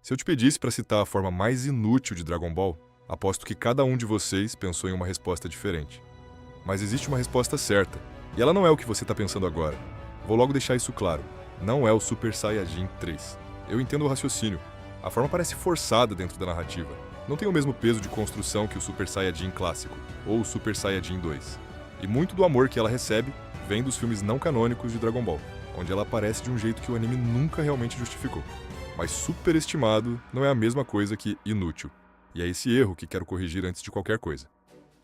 Se eu te pedisse para citar a forma mais inútil de Dragon Ball, aposto que cada um de vocês pensou em uma resposta diferente. Mas existe uma resposta certa, e ela não é o que você está pensando agora. Vou logo deixar isso claro. Não é o Super Saiyajin 3. Eu entendo o raciocínio. A forma parece forçada dentro da narrativa. Não tem o mesmo peso de construção que o Super Saiyajin clássico, ou o Super Saiyajin 2. E muito do amor que ela recebe vem dos filmes não canônicos de Dragon Ball, onde ela aparece de um jeito que o anime nunca realmente justificou. Mas superestimado não é a mesma coisa que inútil. E é esse erro que quero corrigir antes de qualquer coisa.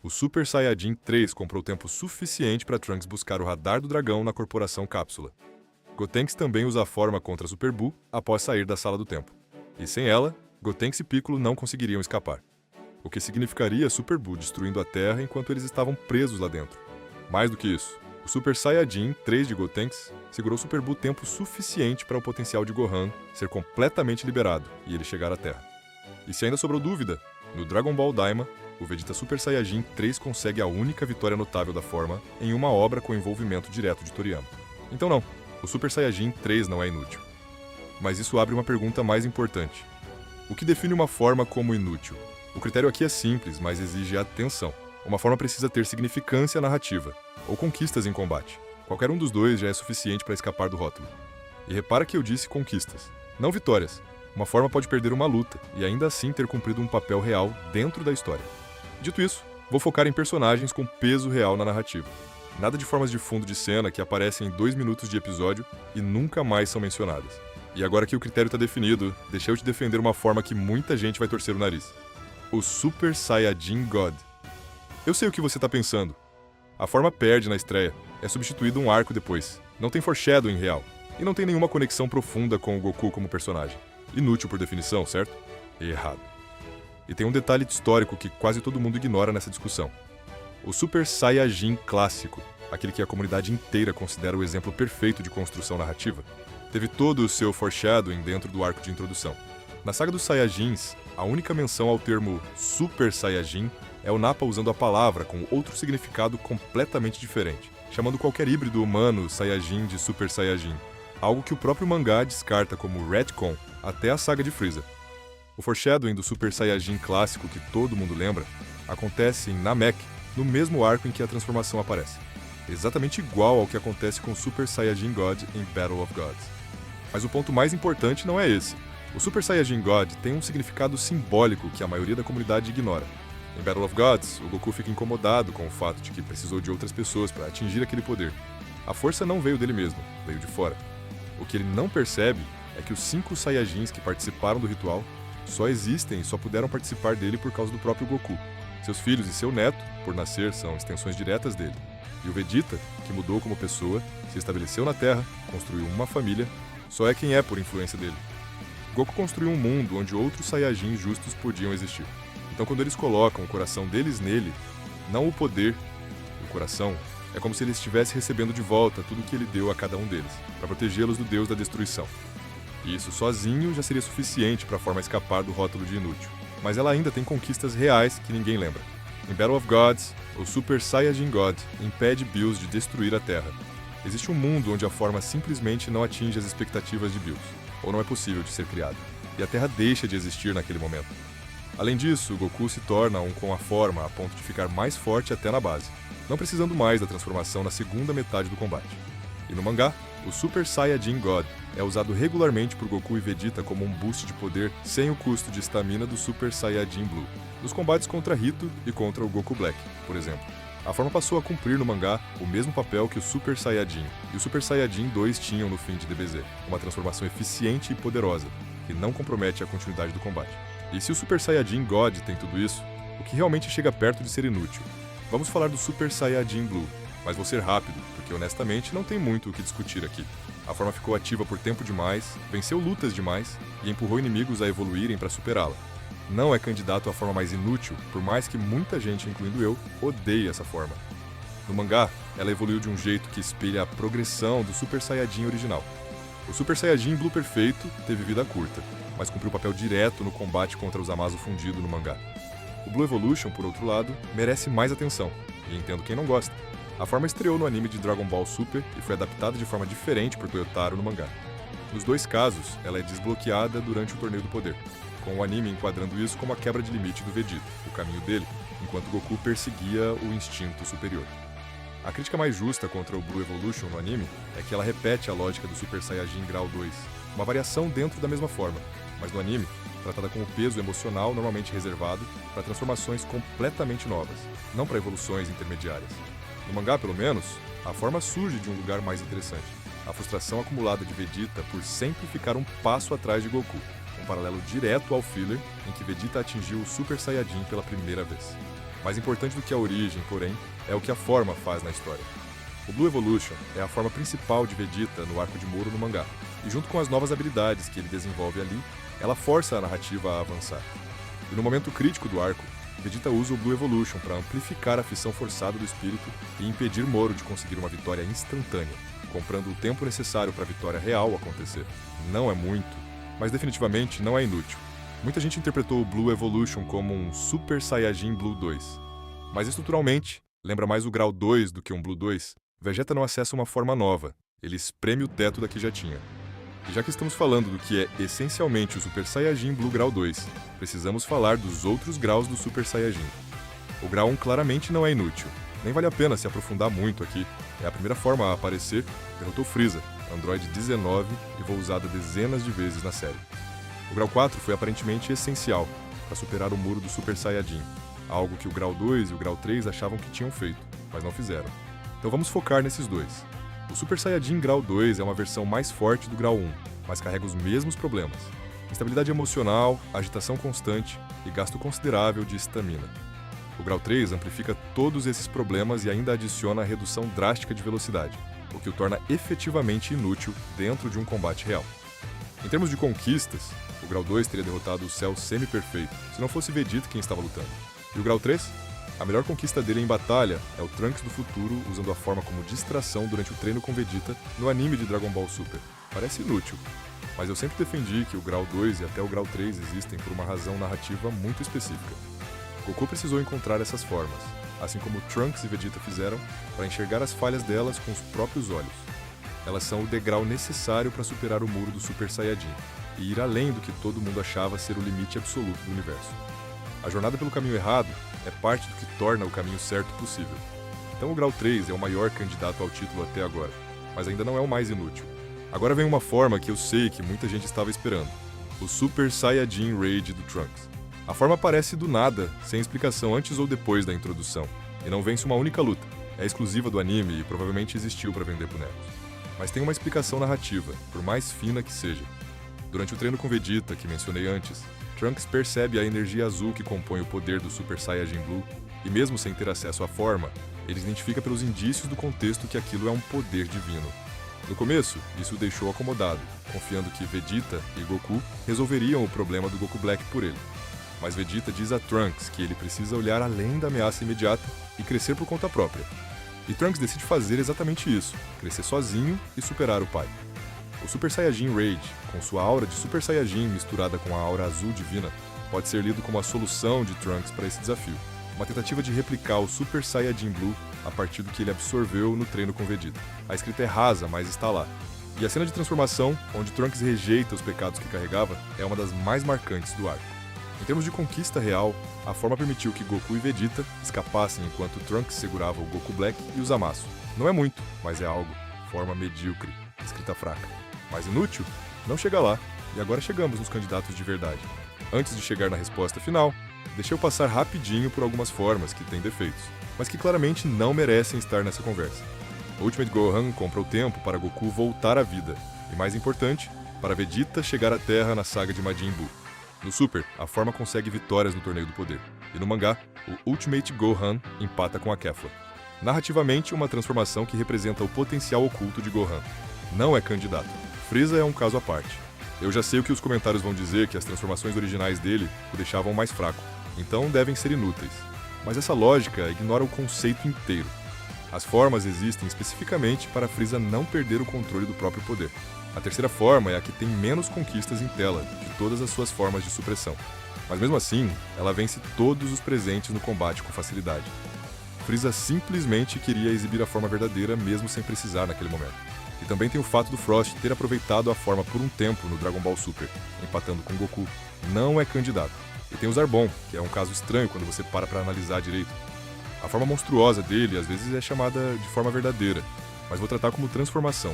O Super Saiyajin 3 comprou tempo suficiente para Trunks buscar o radar do dragão na Corporação Cápsula. Gotenks também usa a forma contra Super Buu após sair da Sala do Tempo. E sem ela, Gotenks e Piccolo não conseguiriam escapar. O que significaria Super Buu destruindo a Terra enquanto eles estavam presos lá dentro. Mais do que isso, o Super Saiyajin 3 de Gotenks segurou Super Buu tempo suficiente para o potencial de Gohan ser completamente liberado e ele chegar à Terra. E se ainda sobrou dúvida, no Dragon Ball Daima, o Vegeta Super Saiyajin 3 consegue a única vitória notável da forma em uma obra com envolvimento direto de Toriyama. Então não, o Super Saiyajin 3 não é inútil. Mas isso abre uma pergunta mais importante. O que define uma forma como inútil? O critério aqui é simples, mas exige atenção. Uma forma precisa ter significância narrativa, ou conquistas em combate. Qualquer um dos dois já é suficiente para escapar do rótulo. E repara que eu disse conquistas, não vitórias. Uma forma pode perder uma luta e ainda assim ter cumprido um papel real dentro da história. Dito isso, vou focar em personagens com peso real na narrativa. Nada de formas de fundo de cena que aparecem em 2 minutos de episódio e nunca mais são mencionadas. E agora que o critério está definido, deixa eu te defender uma forma que muita gente vai torcer o nariz. O Super Saiyajin God. Eu sei o que você está pensando. A forma perde na estreia, é substituído um arco depois. Não tem foreshadowing real. E não tem nenhuma conexão profunda com o Goku como personagem. Inútil por definição, certo? Errado. E tem um detalhe histórico que quase todo mundo ignora nessa discussão. O Super Saiyajin clássico, aquele que a comunidade inteira considera o exemplo perfeito de construção narrativa, teve todo o seu foreshadowing dentro do arco de introdução. Na saga dos Saiyajins, a única menção ao termo Super Saiyajin é o Nappa usando a palavra com outro significado completamente diferente, chamando qualquer híbrido humano Saiyajin de Super Saiyajin, algo que o próprio mangá descarta como retcon até a saga de Freeza. O foreshadowing do Super Saiyajin clássico que todo mundo lembra acontece em Namek, no mesmo arco em que a transformação aparece. Exatamente igual ao que acontece com o Super Saiyajin God em Battle of Gods. Mas o ponto mais importante não é esse. O Super Saiyajin God tem um significado simbólico que a maioria da comunidade ignora. Em Battle of Gods, o Goku fica incomodado com o fato de que precisou de outras pessoas para atingir aquele poder. A força não veio dele mesmo, veio de fora. O que ele não percebe é que os 5 Saiyajins que participaram do ritual só existem e só puderam participar dele por causa do próprio Goku. Seus filhos e seu neto, por nascer, são extensões diretas dele. E o Vegeta, que mudou como pessoa, se estabeleceu na Terra, construiu uma família, só é quem é por influência dele. Goku construiu um mundo onde outros Saiyajins justos podiam existir. Então quando eles colocam o coração deles nele, não o poder, o coração, é como se ele estivesse recebendo de volta tudo o que ele deu a cada um deles, para protegê-los do deus da destruição. E isso sozinho já seria suficiente para a forma escapar do rótulo de inútil. Mas ela ainda tem conquistas reais que ninguém lembra. Em Battle of Gods, o Super Saiyajin God impede Bills de destruir a Terra. Existe um mundo onde a forma simplesmente não atinge as expectativas de Bills, ou não é possível de ser criado, e a Terra deixa de existir naquele momento. Além disso, Goku se torna um com a forma a ponto de ficar mais forte até na base, não precisando mais da transformação na segunda metade do combate. E no mangá, o Super Saiyajin God é usado regularmente por Goku e Vegeta como um boost de poder sem o custo de estamina do Super Saiyajin Blue, nos combates contra Hito e contra o Goku Black, por exemplo. A forma passou a cumprir no mangá o mesmo papel que o Super Saiyajin e o Super Saiyajin 2 tinham no fim de DBZ, uma transformação eficiente e poderosa, que não compromete a continuidade do combate. E se o Super Saiyajin God tem tudo isso, o que realmente chega perto de ser inútil? Vamos falar do Super Saiyajin Blue, mas vou ser rápido, porque honestamente não tem muito o que discutir aqui. A forma ficou ativa por tempo demais, venceu lutas demais e empurrou inimigos a evoluírem para superá-la. Não é candidato à forma mais inútil, por mais que muita gente, incluindo eu, odeie essa forma. No mangá, ela evoluiu de um jeito que espelha a progressão do Super Saiyajin original. O Super Saiyajin Blue perfeito teve vida curta, mas cumpriu papel direto no combate contra o Zamasu fundido no mangá. O Blue Evolution, por outro lado, merece mais atenção, e entendo quem não gosta. A forma estreou no anime de Dragon Ball Super e foi adaptada de forma diferente por Toyotaro no mangá. Nos dois casos, ela é desbloqueada durante o Torneio do Poder, com o anime enquadrando isso como a quebra de limite do Vegeta, o caminho dele, enquanto Goku perseguia o instinto superior. A crítica mais justa contra o Blue Evolution no anime é que ela repete a lógica do Super Saiyajin Grau 2, uma variação dentro da mesma forma, mas no anime, tratada com o peso emocional normalmente reservado para transformações completamente novas, não para evoluções intermediárias. No mangá, pelo menos, a forma surge de um lugar mais interessante, a frustração acumulada de Vegeta por sempre ficar um passo atrás de Goku, um paralelo direto ao filler em que Vegeta atingiu o Super Saiyajin pela primeira vez. Mais importante do que a origem, porém, é o que a forma faz na história. O Blue Evolution é a forma principal de Vegeta no arco de Moro no mangá, e junto com as novas habilidades que ele desenvolve ali, ela força a narrativa a avançar. E no momento crítico do arco, Vegeta usa o Blue Evolution para amplificar a fissão forçada do espírito e impedir Moro de conseguir uma vitória instantânea, comprando o tempo necessário para a vitória real acontecer. Não é muito, mas definitivamente não é inútil. Muita gente interpretou o Blue Evolution como um Super Saiyajin Blue 2, mas estruturalmente, lembra mais o Grau 2 do que um Blue 2. Vegeta não acessa uma forma nova, ele espreme o teto da que já tinha. E já que estamos falando do que é essencialmente o Super Saiyajin Blue Grau 2, precisamos falar dos outros graus do Super Saiyajin. O Grau 1 claramente não é inútil, nem vale a pena se aprofundar muito aqui. É a primeira forma a aparecer, derrotou Freeza, Android 19 e foi usada dezenas de vezes na série. O Grau 4 foi aparentemente essencial para superar o muro do Super Saiyajin, algo que o Grau 2 e o Grau 3 achavam que tinham feito, mas não fizeram. Então vamos focar nesses dois. O Super Saiyajin Grau 2 é uma versão mais forte do Grau 1, mas carrega os mesmos problemas: instabilidade emocional, agitação constante e gasto considerável de estamina. O Grau 3 amplifica todos esses problemas e ainda adiciona a redução drástica de velocidade, o que o torna efetivamente inútil dentro de um combate real. Em termos de conquistas, o Grau 2 teria derrotado o Cell semi-perfeito, se não fosse Vegeta quem estava lutando. E o Grau 3? A melhor conquista dele em batalha é o Trunks do futuro usando a forma como distração durante o treino com Vegeta no anime de Dragon Ball Super. Parece inútil, mas eu sempre defendi que o Grau 2 e até o Grau 3 existem por uma razão narrativa muito específica. Goku precisou encontrar essas formas, assim como Trunks e Vegeta fizeram, para enxergar as falhas delas com os próprios olhos. Elas são o degrau necessário para superar o muro do Super Saiyajin e ir além do que todo mundo achava ser o limite absoluto do universo. A jornada pelo caminho errado é parte do que torna o caminho certo possível. Então o Grau 3 é o maior candidato ao título até agora, mas ainda não é o mais inútil. Agora vem uma forma que eu sei que muita gente estava esperando: o Super Saiyajin Rage do Trunks. A forma aparece do nada, sem explicação antes ou depois da introdução, e não vence uma única luta. É exclusiva do anime e provavelmente existiu para vender bonecos. Mas tem uma explicação narrativa, por mais fina que seja. Durante o treino com Vegeta, que mencionei antes, Trunks percebe a energia azul que compõe o poder do Super Saiyajin Blue, e mesmo sem ter acesso à forma, ele identifica pelos indícios do contexto que aquilo é um poder divino. No começo, isso o deixou acomodado, confiando que Vegeta e Goku resolveriam o problema do Goku Black por ele. Mas Vegeta diz a Trunks que ele precisa olhar além da ameaça imediata e crescer por conta própria. E Trunks decide fazer exatamente isso, crescer sozinho e superar o pai. O Super Saiyajin Rage, com sua aura de Super Saiyajin misturada com a aura azul divina, pode ser lido como a solução de Trunks para esse desafio, uma tentativa de replicar o Super Saiyajin Blue a partir do que ele absorveu no treino com Vegeta. A escrita é rasa, mas está lá. E a cena de transformação, onde Trunks rejeita os pecados que carregava, é uma das mais marcantes do arco. Em termos de conquista real, a forma permitiu que Goku e Vegeta escapassem enquanto Trunks segurava o Goku Black e o Zamasu. Não é muito, mas é algo. Forma medíocre, escrita fraca. Mas inútil? Não chega lá. E agora chegamos nos candidatos de verdade. Antes de chegar na resposta final, deixa eu passar rapidinho por algumas formas que têm defeitos, mas que claramente não merecem estar nessa conversa. O Ultimate Gohan compra o tempo para Goku voltar à vida, e mais importante, para Vegeta chegar à Terra na saga de Majin Buu. No Super, a forma consegue vitórias no Torneio do Poder, e no mangá, o Ultimate Gohan empata com a Kefla. Narrativamente, uma transformação que representa o potencial oculto de Gohan. Não é candidato. Freeza é um caso à parte. Eu já sei o que os comentários vão dizer, que as transformações originais dele o deixavam mais fraco, então devem ser inúteis. Mas essa lógica ignora o conceito inteiro. As formas existem especificamente para Freeza não perder o controle do próprio poder. A terceira forma é a que tem menos conquistas em tela de todas as suas formas de supressão. Mas mesmo assim, ela vence todos os presentes no combate com facilidade. Freeza simplesmente queria exibir a forma verdadeira mesmo sem precisar naquele momento. E também tem o fato do Frost ter aproveitado a forma por um tempo no Dragon Ball Super, empatando com Goku. Não é candidato. E tem o Zarbon, que é um caso estranho quando você para analisar direito. A forma monstruosa dele às vezes é chamada de forma verdadeira, mas vou tratar como transformação.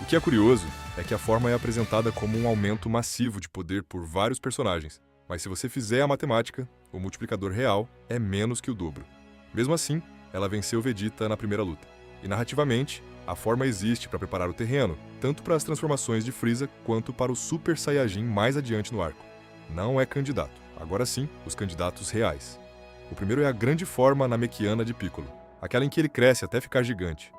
O que é curioso é que a forma é apresentada como um aumento massivo de poder por vários personagens, mas se você fizer a matemática, o multiplicador real é menos que o dobro. Mesmo assim, ela venceu Vegeta na primeira luta. E narrativamente, a forma existe para preparar o terreno, tanto para as transformações de Frieza quanto para o Super Saiyajin mais adiante no arco. Não é candidato. Agora sim, os candidatos reais. O primeiro é a grande forma namekiana de Piccolo, aquela em que ele cresce até ficar gigante.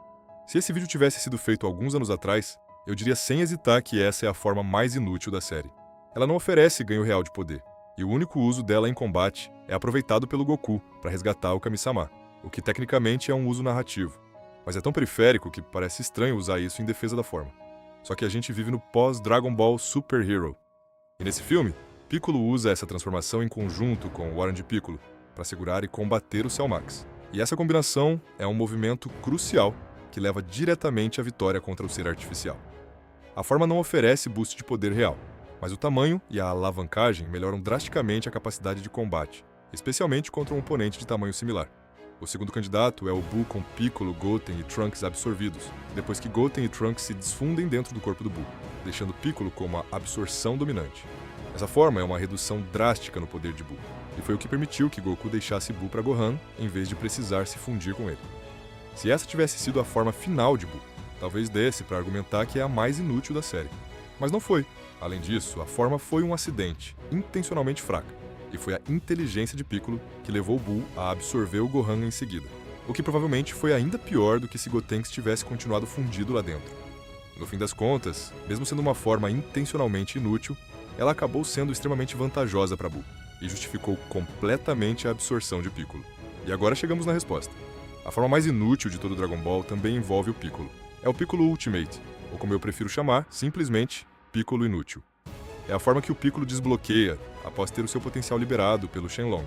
Se esse vídeo tivesse sido feito alguns anos atrás, eu diria sem hesitar que essa é a forma mais inútil da série. Ela não oferece ganho real de poder, e o único uso dela em combate é aproveitado pelo Goku para resgatar o Kami-sama, o que tecnicamente é um uso narrativo. Mas é tão periférico que parece estranho usar isso em defesa da forma. Só que a gente vive no pós-Dragon Ball Super Hero. E nesse filme, Piccolo usa essa transformação em conjunto com o Orange Piccolo para segurar e combater o Cell Max. E essa combinação é um movimento crucial que leva diretamente à vitória contra o ser artificial. A forma não oferece boost de poder real, mas o tamanho e a alavancagem melhoram drasticamente a capacidade de combate, especialmente contra um oponente de tamanho similar. O segundo candidato é o Buu com Piccolo, Goten e Trunks absorvidos, depois que Goten e Trunks se desfundem dentro do corpo do Buu, deixando Piccolo com uma absorção dominante. Essa forma é uma redução drástica no poder de Buu, e foi o que permitiu que Goku deixasse Buu para Gohan, em vez de precisar se fundir com ele. Se essa tivesse sido a forma final de Buu, talvez desse para argumentar que é a mais inútil da série. Mas não foi. Além disso, a forma foi um acidente, intencionalmente fraca, e foi a inteligência de Piccolo que levou o Buu a absorver o Gohan em seguida, o que provavelmente foi ainda pior do que se Gotenks tivesse continuado fundido lá dentro. No fim das contas, mesmo sendo uma forma intencionalmente inútil, ela acabou sendo extremamente vantajosa para Buu, e justificou completamente a absorção de Piccolo. E agora chegamos na resposta. A forma mais inútil de todo o Dragon Ball também envolve o Piccolo. É o Piccolo Ultimate, ou como eu prefiro chamar, simplesmente Piccolo Inútil. É a forma que o Piccolo desbloqueia após ter o seu potencial liberado pelo Shenlong.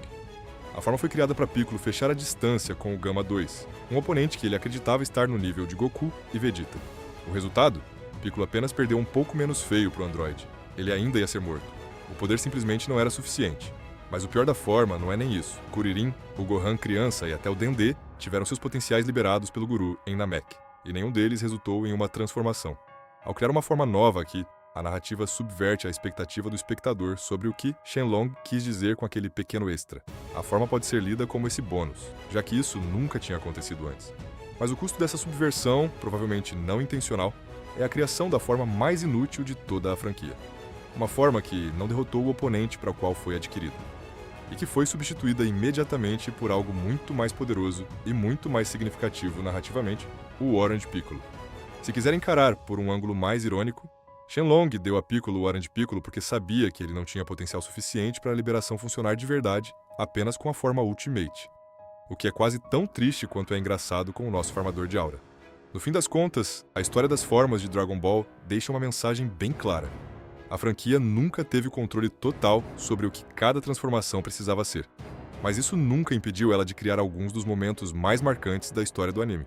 A forma foi criada para Piccolo fechar a distância com o Gama 2, um oponente que ele acreditava estar no nível de Goku e Vegeta. O resultado? Piccolo apenas perdeu um pouco menos feio pro androide. Ele ainda ia ser morto. O poder simplesmente não era suficiente. Mas o pior da forma não é nem isso. Kuririn, o Gohan criança e até o Dendê tiveram seus potenciais liberados pelo Guru em Namek, e nenhum deles resultou em uma transformação. Ao criar uma forma nova aqui, a narrativa subverte a expectativa do espectador sobre o que Shenlong quis dizer com aquele pequeno extra. A forma pode ser lida como esse bônus, já que isso nunca tinha acontecido antes. Mas o custo dessa subversão, provavelmente não intencional, é a criação da forma mais inútil de toda a franquia. Uma forma que não derrotou o oponente para o qual foi adquirida, e que foi substituída imediatamente por algo muito mais poderoso e muito mais significativo narrativamente, o Orange Piccolo. Se quiser encarar por um ângulo mais irônico, Shenlong deu a Piccolo o Orange Piccolo porque sabia que ele não tinha potencial suficiente para a liberação funcionar de verdade apenas com a forma Ultimate, o que é quase tão triste quanto é engraçado com o nosso formador de aura. No fim das contas, a história das formas de Dragon Ball deixa uma mensagem bem clara. A franquia nunca teve controle total sobre o que cada transformação precisava ser, mas isso nunca impediu ela de criar alguns dos momentos mais marcantes da história do anime.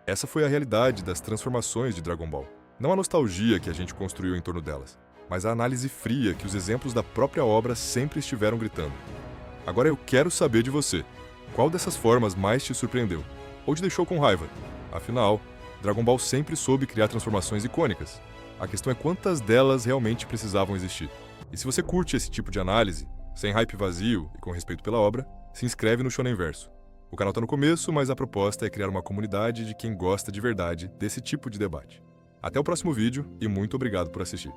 Essa foi a realidade das transformações de Dragon Ball. Não a nostalgia que a gente construiu em torno delas, mas a análise fria que os exemplos da própria obra sempre estiveram gritando. Agora eu quero saber de você. Qual dessas formas mais te surpreendeu? Ou te deixou com raiva? Afinal, Dragon Ball sempre soube criar transformações icônicas. A questão é quantas delas realmente precisavam existir. E se você curte esse tipo de análise, sem hype vazio e com respeito pela obra, se inscreve no Shonen Verso. O canal tá no começo, mas a proposta é criar uma comunidade de quem gosta de verdade desse tipo de debate. Até o próximo vídeo e muito obrigado por assistir.